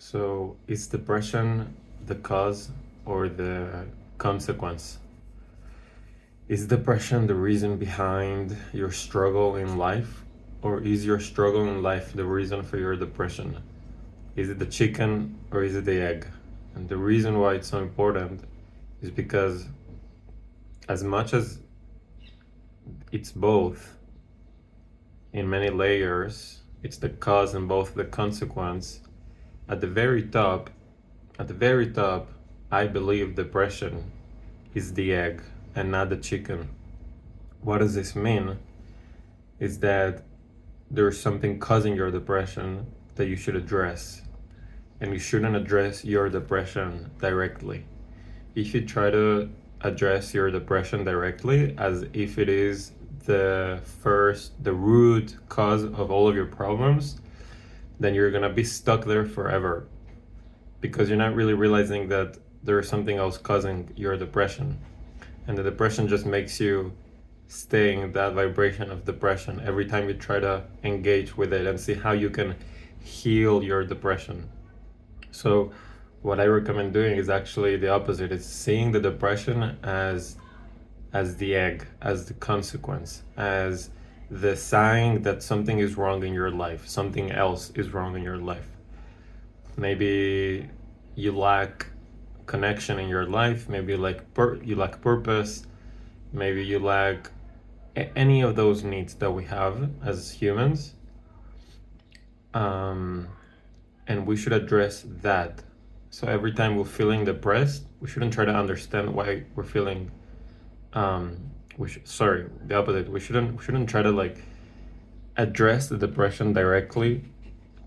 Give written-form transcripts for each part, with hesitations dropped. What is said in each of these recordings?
So, is depression the cause or the consequence? Is depression the reason behind your struggle in life, or is your struggle in life the reason for your depression? Is it the chicken or is it the egg? And the reason why it's so important is because, as much as it's both in many layers, it's the cause and both the consequence. At the very top, at the very top, I believe depression is the egg and not the chicken. What does this mean? Is that there's something causing your depression that you should address, and you shouldn't address your depression directly. If you try to address your depression directly as if it is the root cause of all of your problems, then you're gonna be stuck there forever because you're not really realizing that there is something else causing your depression. And the depression just makes you stay in that vibration of depression every time you try to engage with it and see how you can heal your depression. So what I recommend doing is actually the opposite. It's seeing the depression as the egg, as the consequence, as the sign that something is wrong in your life, something else is wrong in your life. Maybe you lack connection in your life, maybe you lack purpose, maybe you lack any of those needs that we have as humans. And we should address that. So every time we're feeling depressed, we shouldn't try to understand why we're feeling the opposite. We shouldn't try to address the depression directly,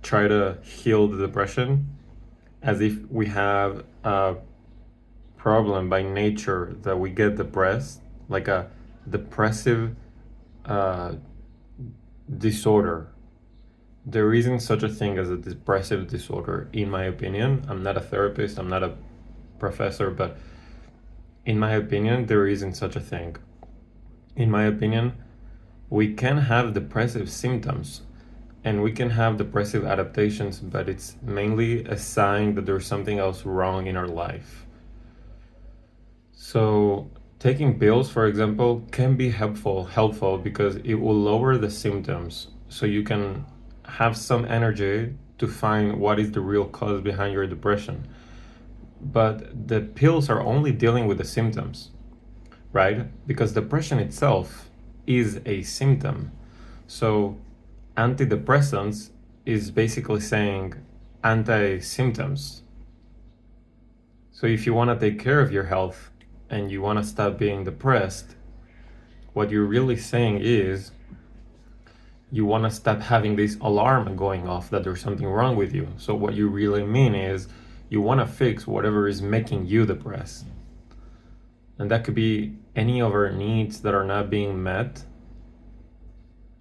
try to heal the depression as if we have a problem by nature that we get depressed, like a depressive disorder. There isn't such a thing as a depressive disorder, in my opinion. I'm not a therapist, I'm not a professor, but in my opinion, there isn't such a thing. In my opinion, we can have depressive symptoms and we can have depressive adaptations, but it's mainly a sign that there's something else wrong in our life. So taking pills, for example, can be helpful because it will lower the symptoms, so you can have some energy to find what is the real cause behind your depression. But the pills are only dealing with the symptoms, right? Because depression itself is a symptom. So antidepressants is basically saying anti-symptoms. So if you want to take care of your health and you want to stop being depressed, what you're really saying is you want to stop having this alarm going off that there's something wrong with you. So what you really mean is you want to fix whatever is making you depressed. And that could be any of our needs that are not being met.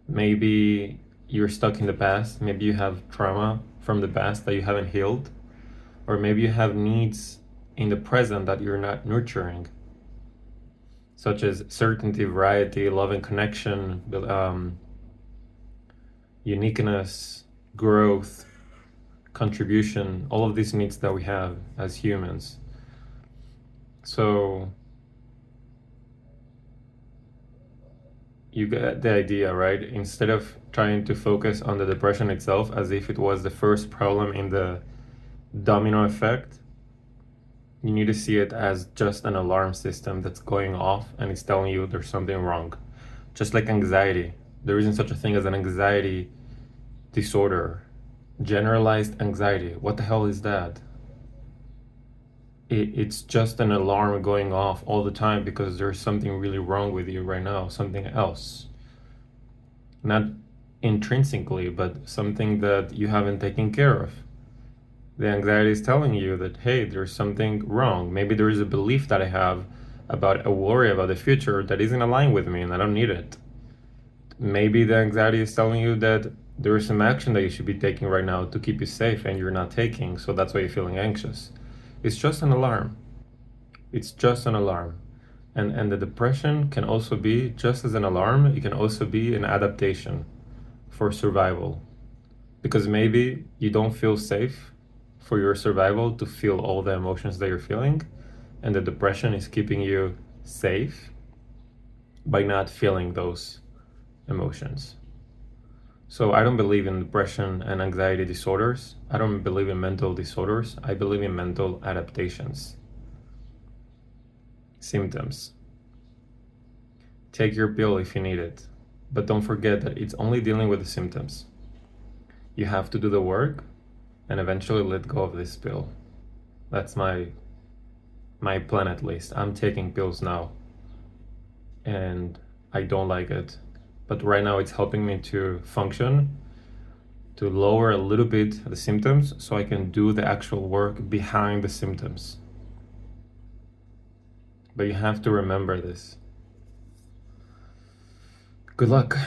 Maybe you're stuck in the past. Maybe you have trauma from the past that you haven't healed. Or maybe you have needs in the present that you're not nurturing, such as certainty, variety, love and connection, uniqueness, growth, contribution, all of these needs that we have as humans. So you get the idea, right? Instead of trying to focus on the depression itself as if it was the first problem in the domino effect, you need to see it as just an alarm system that's going off and it's telling you there's something wrong. Just like anxiety. There isn't such a thing as an anxiety disorder. Generalized anxiety. What the hell is that? It's just an alarm going off all the time because there's something really wrong with you right now, something else. Not intrinsically, but something that you haven't taken care of. The anxiety is telling you that, hey, there's something wrong. Maybe there is a belief that I have about a worry about the future that isn't aligned with me and I don't need it. Maybe the anxiety is telling you that there is some action that you should be taking right now to keep you safe and you're not taking, so that's why you're feeling anxious. It's just an alarm. It's just an alarm. And the depression can also be just as an alarm, it can also be an adaptation for survival. Because maybe you don't feel safe for your survival to feel all the emotions that you're feeling, and the depression is keeping you safe by not feeling those emotions. So I don't believe in depression and anxiety disorders. I don't believe in mental disorders. I believe in mental adaptations. Symptoms. Take your pill if you need it, but don't forget that it's only dealing with the symptoms. You have to do the work and eventually let go of this pill. That's my plan, at least. I'm taking pills now and I don't like it, but right now it's helping me to function, to lower a little bit the symptoms so I can do the actual work behind the symptoms. But you have to remember this. Good luck.